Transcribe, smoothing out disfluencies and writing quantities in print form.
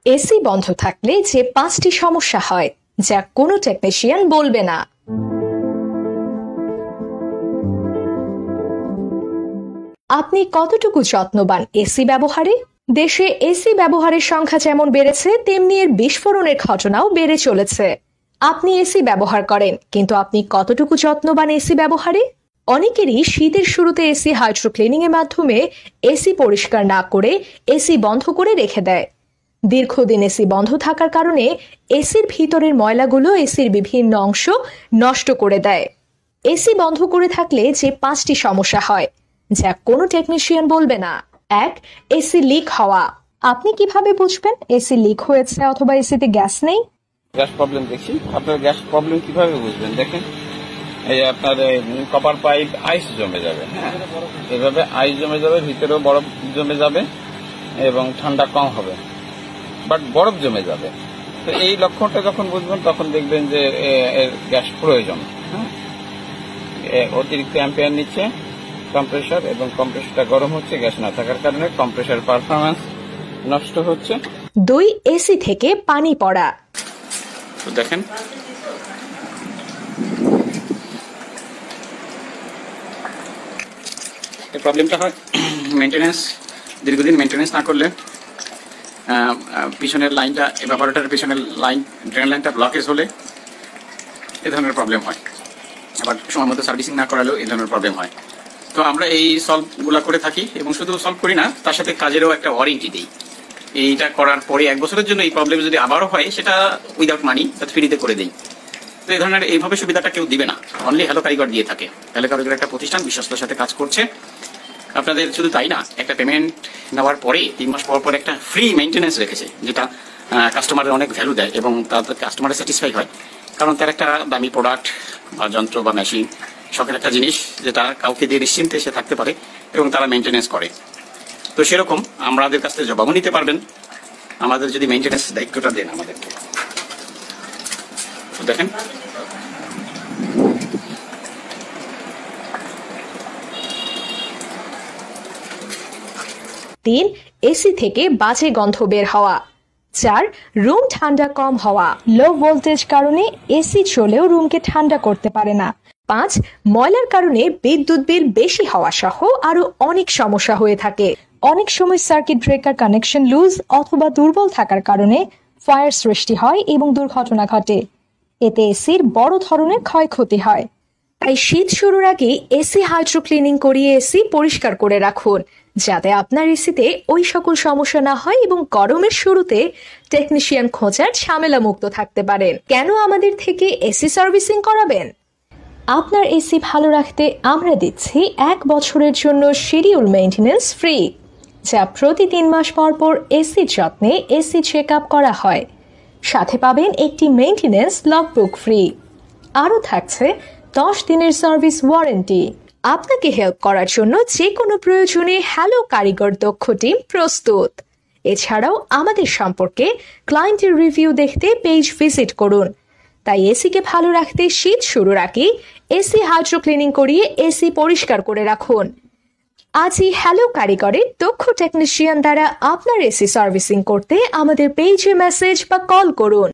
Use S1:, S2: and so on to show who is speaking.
S1: AC বন্ধ থাকলে যে 5টি সমস্যা হয় যা কোনো টেকনিশিয়ান বলবে না। আপনি কতটুকু যত্নবান এসি ব্যবহারে? দেশে এসি ব্যবহারের সংখ্যা যেমন বেড়েছে তেমনি এর বিস্ফোরণের ঘটনাও বেড়ে চলেছে। আপনি এসি ব্যবহার করেন, কিন্তু আপনি কতটুকু যত্নবান এসি ব্যবহারে? অনেকেরই শীতের শুরুতে এসি হাইড্রো ক্লিনিং এর মাধ্যমে এসি পরিষ্কার না করে এসি বন্ধ করে রেখে দেয়। দীর্ঘদিন এসি বন্ধ থাকার কারণে এসির ভিতরের ময়লাগুলো এসির বিভিন্ন অংশ নষ্ট করে দেয়। এসি বন্ধ করে থাকলে যে 5টি সমস্যা হয় যা কোনো টেকনিশিয়ান বলবে না। 1. এসি লিক হওয়া। আপনি কিভাবে বুঝবেন এসি লিক হয়েছে অথবা এসিতে গ্যাস নেই?
S2: গ্যাস প্রবলেম দেখি। আপনার গ্যাস প্রবলেম কিভাবে বুঝবেন? দেখেন, এই আপনার কপার পাইপ আইস জমে যাবে। হ্যাঁ, এভাবে আইস জমে যাবে, ভিতরেও বরফ জমে যাবে এবং ঠান্ডা কম হবে, বাট বরফ জমে যাবে। তো এই লক্ষণটা যখন বুঝবেন তখন দেখবেন যে এর গ্যাস প্রয়োজন। হ্যাঁ, অতিরিক্ত অ্যাম্পিয়ার নিচ্ছে কম্প্রেসার এবং কম্প্রেসারটা গরম হচ্ছে, গ্যাস না থাকার কারণে কম্প্রেসার পারফরম্যান্স নষ্ট হচ্ছে।
S1: 2. এসি থেকে পানি পড়া।
S2: তো দেখেন, এই প্রবলেমটা হয় মেইনটেনেন্স, দীর্ঘদিন মেইনটেনেন্স না করলে পিছনের লাইনটা, এভাপোরেটরের পিছনের লাইন, ড্রেন লাইনটা ব্লকেজ হলে এ ধরনের প্রবলেম হয়। আবার সময় মতো সার্ভিসিং না করালেও এই ধরনের প্রবলেম হয়। তো আমরা এই সলভগুলো করে থাকি এবং শুধু সলভ করি না, তার সাথে কাজেরও একটা ওয়ারেন্টি দিই। এইটা করার পরে 1 বছরের জন্য এই প্রবলেম যদি আবারও হয় সেটা উইদাউট মানি ফ্রিতে করে দিই। তো এই ধরনের এইভাবে সুবিধাটা কেউ দিবে না, অনলি হ্যালো কারিগর দিয়ে থাকে। হ্যালো কারিগর একটা প্রতিষ্ঠান বিশ্বস্তর সাথে কাজ করছে। আপনাদের শুধু তাই না, একটা পেমেন্ট নেওয়ার পরে 3 মাস পর পর একটা ফ্রি মেইনটেনেন্স রেখেছে, যেটা কাস্টমারের অনেক ভ্যালু দেয় এবং তাদের কাস্টমারের স্যাটিসফাই হয়। কারণ তার একটা দামি প্রোডাক্ট বা যন্ত্র বা মেশিন, শখের একটা জিনিস যেটা কাউকে দিয়ে নিশ্চিন্তে সে থাকতে পারে এবং তারা মেইনটেনেন্স করে। তো সেরকম আমাদের কাছ থেকে জবাবও নিতে পারবেন আমাদের যদি মেইনটেনেন্স দায়িত্বটা দেন আমাদেরকে। তো দেখেন,
S1: তিন, এসি থেকে বাজে গন্ধ বের হওয়া। 4. রুম ঠান্ডা কম হওয়া। লো ভোল্টেজ কারণে এসি চলেও রুমকে ঠান্ডা করতে পারে না। 5. ময়লার কারণে বিদ্যুৎ বিল বেশি হওয়া সহ আরো অনেক সমস্যা হয়ে থাকে। অনেক সময় সার্কিট ব্রেকার কানেকশন লুজ অথবা দুর্বল থাকার কারণে ফায়ার সৃষ্টি হয় এবং দুর্ঘটনা ঘটে। এতে এসির বড় ধরনের ক্ষয়ক্ষতি হয়। তাই শীত শুরুর আগে এসি হাইড্রো ক্লিনিং করিয়ে এসি পরিষ্কার করে রাখুন, যাতে আপনার এসিতে ওই সকল সমস্যা না হয় এবং গরমের শুরুতে টেকনিশিয়ান খোঁজার ঝামেলা মুক্ত থাকতে পারেন। কেন আমাদের থেকে এসি সার্ভিসিং করাবেন? আপনার এসি ভালো রাখতে আমরা দিচ্ছি 1 বছরের জন্য শিডিউল মেইনটেনেন্স ফ্রি, যা প্রতি 3 মাস পর পর এসির যত্নে এসি চেক আপ করা হয়। সাথে পাবেন একটি মেইনটেনেন্স লগবুক ফ্রি। আরও থাকছে 10 দিনের সার্ভিস ওয়ারেন্টি। আপনাকে হেল্প করার জন্য যে কোনো প্রয়োজনে হ্যালো কারিগর দক্ষ টিম প্রস্তুত। এছাড়াও আমাদের সম্পর্কে ক্লায়েন্টের রিভিউ দেখতে পেজ ভিজিট করুন। তাই এসিকে ভালো রাখতে শীত শুরুর আগে এসি হাইড্রো ক্লিনিং করিয়ে এসি পরিষ্কার করে রাখুন। আজই হ্যালো কারিগরের দক্ষ টেকনিশিয়ান দ্বারা আপনার এসি সার্ভিসিং করতে আমাদের পেজে মেসেজ বা কল করুন।